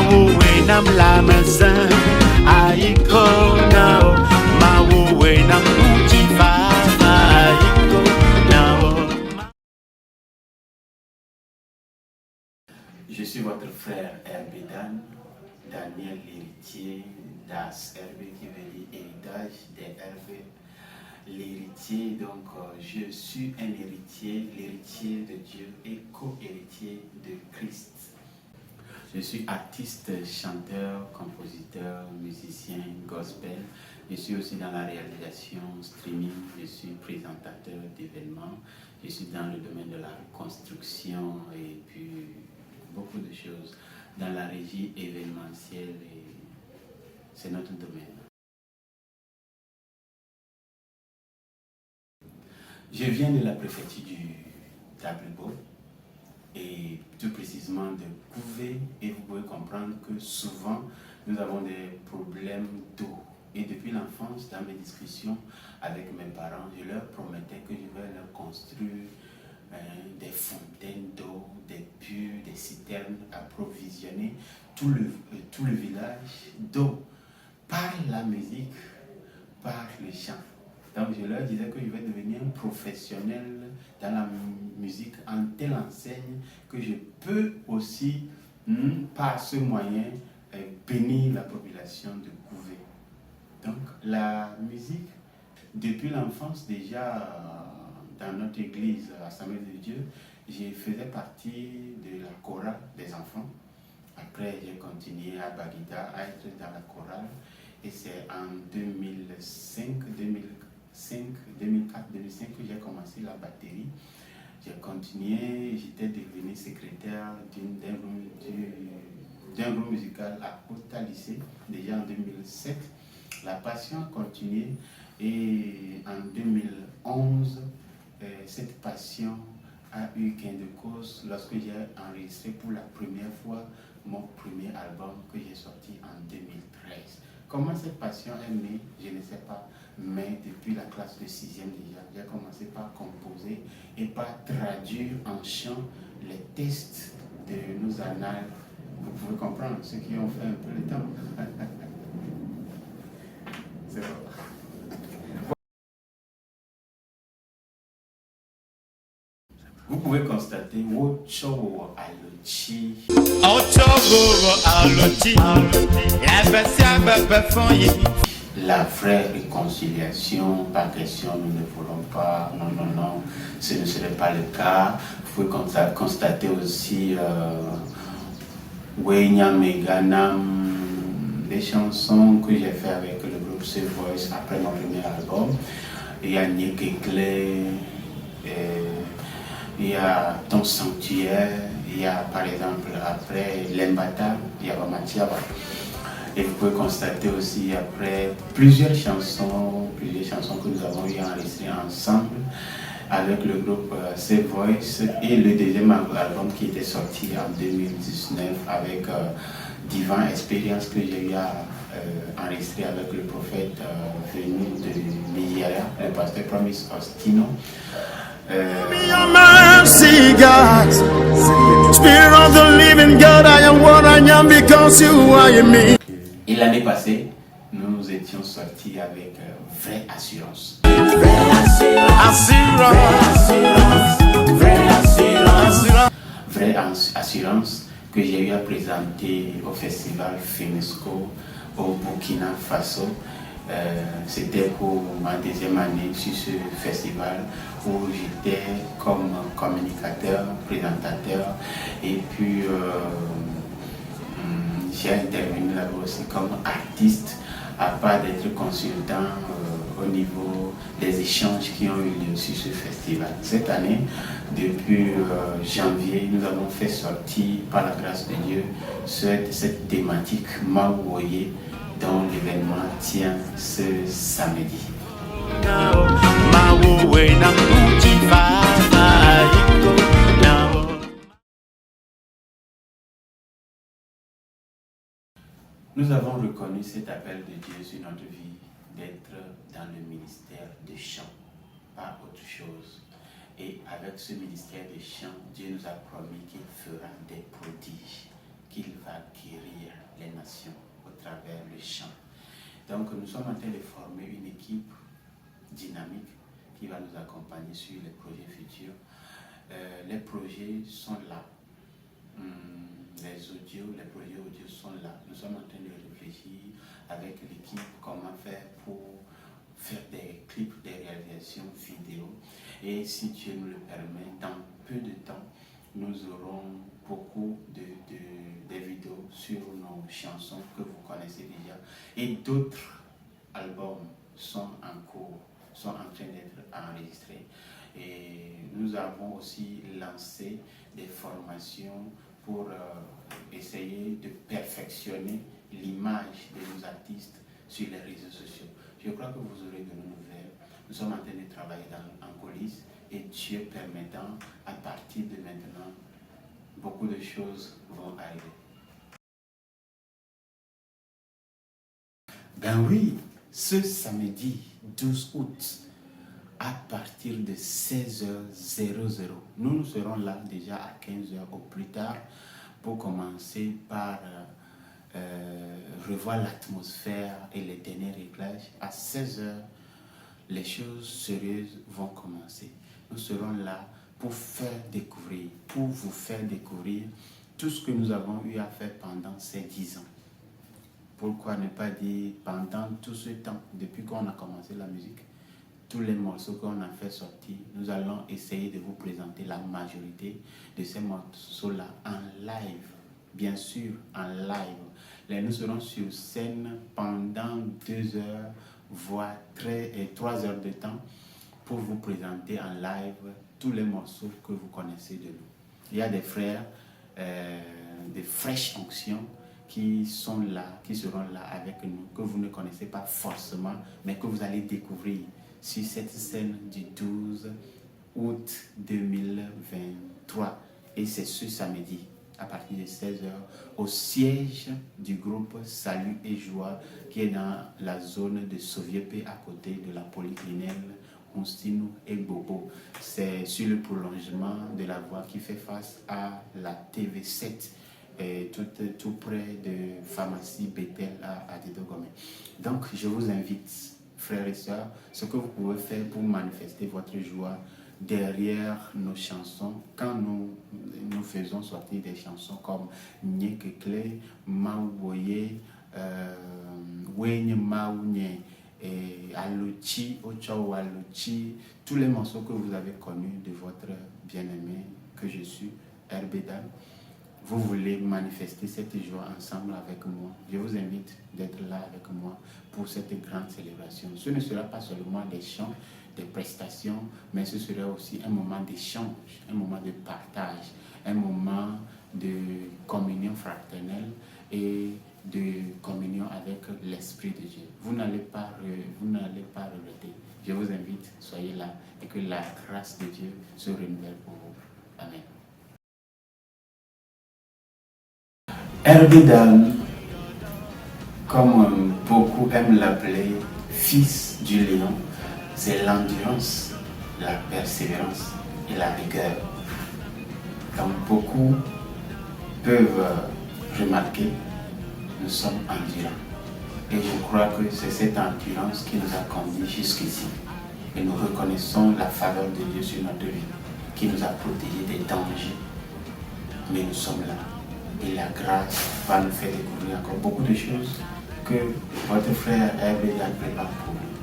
Mawowe nam la maison Aiko nao Mawowe nam ujifa Aiko nao. Je suis votre frère Hervé Dan, Daniel l'héritier d'As Hervé qui veut dire héritage des Hervé. L'héritier, donc je suis un héritier, l'héritier de Dieu et co-héritier de Christ. Je suis artiste, chanteur, compositeur, musicien, gospel. Je suis aussi dans la réalisation streaming, je suis présentateur d'événements. Je suis dans le domaine de la construction et puis beaucoup de choses. Dans la régie événementielle, c'est notre domaine. Je viens de la préfecture du Tablibo et tout précisément de Couvé, et vous pouvez comprendre que souvent nous avons des problèmes d'eau. Et depuis l'enfance, dans mes discussions avec mes parents, je leur promettais que je vais leur construire des fontaines d'eau, des puits, des citernes, approvisionner tout le village d'eau par la musique, par le chant. Donc je leur disais que je vais devenir un professionnel dans la musique en telle enseigne que je peux aussi, par ce moyen, bénir la population de Couvé. Donc la musique, depuis l'enfance déjà, dans notre église Assemblée de Dieu, je faisais partie de la chorale des enfants. Après, j'ai continué à Baguida à être dans la chorale. Et c'est en 2004-2005 que j'ai commencé la batterie. J'ai continué, j'étais devenu secrétaire d'un groupe musical à Kota Lycée, déjà en 2007. La passion a continué et en 2011, cette passion a eu gain de cause lorsque j'ai enregistré pour la première fois mon premier album que j'ai sorti en 2013. Comment cette passion est née, je ne sais pas, mais depuis la classe de 6e déjà, j'ai commencé par composer et par traduire en chant les textes de nos annales. Vous pouvez comprendre, ceux qui ont fait un peu le temps. C'est bon. Vous pouvez constater Wochowo Alochi. La vraie réconciliation, par question, nous ne voulons pas, non, ce ne serait pas le cas. Vous pouvez constater aussi Wenya Meganam, des chansons que j'ai fait avec le groupe The Voice après mon premier album. Il y a Nick Eclair, il y a Ton Sanctuaire, il y a par exemple après Lembata, il y a Wamatiaba. Et vous pouvez constater aussi après plusieurs chansons que nous avons eu enregistrées ensemble avec le groupe The Voice et le deuxième album qui était sorti en 2019 avec Divine Experience que j'ai eu à enregistrer avec le prophète venu de Nigeria, le pasteur Promise Ostino. Your mercy, God. Spirit of the living God, I am what I am because you are in me. Et l'année passée, nous étions sortis avec Vraie Assurance. Vraie Assurance que j'ai eu à présenter au festival FEMESCO au Burkina Faso. C'était pour ma deuxième année sur ce festival où j'étais comme communicateur, présentateur et puis j'ai intervenu là-bas aussi comme artiste, à part d'être consultant au niveau des échanges qui ont eu lieu sur ce festival. Cette année, depuis janvier, nous avons fait sortir, par la grâce de Dieu, cette thématique Mawoye, dont l'événement tient ce samedi. Nous avons reconnu cet appel de Dieu sur notre vie d'être dans le ministère des chants, pas autre chose. Et avec ce ministère des chants, Dieu nous a promis qu'il fera des prodiges, qu'il va guérir, les nations au travers le chant. Donc nous sommes en train de former une équipe dynamique qui va nous accompagner sur les projets futurs. Les projets sont là. Les projets audio sont là. Nous sommes en train de réfléchir avec l'équipe comment faire pour faire des clips, des réalisations vidéo. Et si Dieu nous le permet, dans peu de temps, nous aurons beaucoup de vidéos sur nos chansons que vous connaissez déjà. Et d'autres albums sont en cours, sont en train d'être enregistrés. Et nous avons aussi lancé des formations pour essayer de perfectionner l'image de nos artistes sur les réseaux sociaux. Je crois que vous aurez de nos nouvelles. Nous sommes en train de travailler en coulisses et Dieu permettant, à partir de maintenant, beaucoup de choses vont arriver. Ben oui, ce samedi 12 août, à partir de 16h00, nous serons là déjà à 15h au plus tard pour commencer par revoir l'atmosphère et les derniers réglages. À 16h, les choses sérieuses vont commencer. Nous serons là pour vous faire découvrir tout ce que nous avons eu à faire pendant ces 10 ans. Pourquoi ne pas dire pendant tout ce temps, depuis qu'on a commencé la musique, tous les morceaux qu'on a fait sortir, nous allons essayer de vous présenter la majorité de ces morceaux-là en live. Bien sûr, en live. Nous serons sur scène pendant 2 heures, voire 3 heures de temps pour vous présenter en live tous les morceaux que vous connaissez de nous. Il y a des frères, des fraîches onctions qui seront là avec nous, que vous ne connaissez pas forcément, mais que vous allez découvrir sur cette scène du 12 août 2023. Et c'est ce samedi, à partir de 16h, au siège du groupe Salut et Joie, qui est dans la zone de Soviépe, à côté de la polyclinique Constino et Bobo. C'est sur le prolongement de la voie qui fait face à la TV7. Tout près de pharmacie Bethel à Didogome. Donc je vous invite, frères et sœurs, ce que vous pouvez faire pour manifester votre joie derrière nos chansons, quand nous faisons sortir des chansons comme Nyekekle, Maouboye, Wenye Maounye, Aluchi, Ocho Aluchi, tous les morceaux que vous avez connus de votre bien-aimé que je suis, Herbedal. Vous voulez manifester cette joie ensemble avec moi. Je vous invite d'être là avec moi pour cette grande célébration. Ce ne sera pas seulement des chants, des prestations, mais ce sera aussi un moment d'échange, un moment de partage, un moment de communion fraternelle et de communion avec l'Esprit de Dieu. Vous n'allez pas regretter. Je vous invite, soyez là et que la grâce de Dieu se renouvelle pour vous. Amen. Herbedal, comme beaucoup aiment l'appeler, fils du lion, c'est l'endurance, la persévérance et la rigueur. Donc beaucoup peuvent remarquer, nous sommes endurants. Et je crois que c'est cette endurance qui nous a conduits jusqu'ici. Et nous reconnaissons la faveur de Dieu sur notre vie, qui nous a protégés des dangers. Mais nous sommes là. Et la grâce va nous faire découvrir encore beaucoup de choses que votre frère Herbedal prépare pour nous.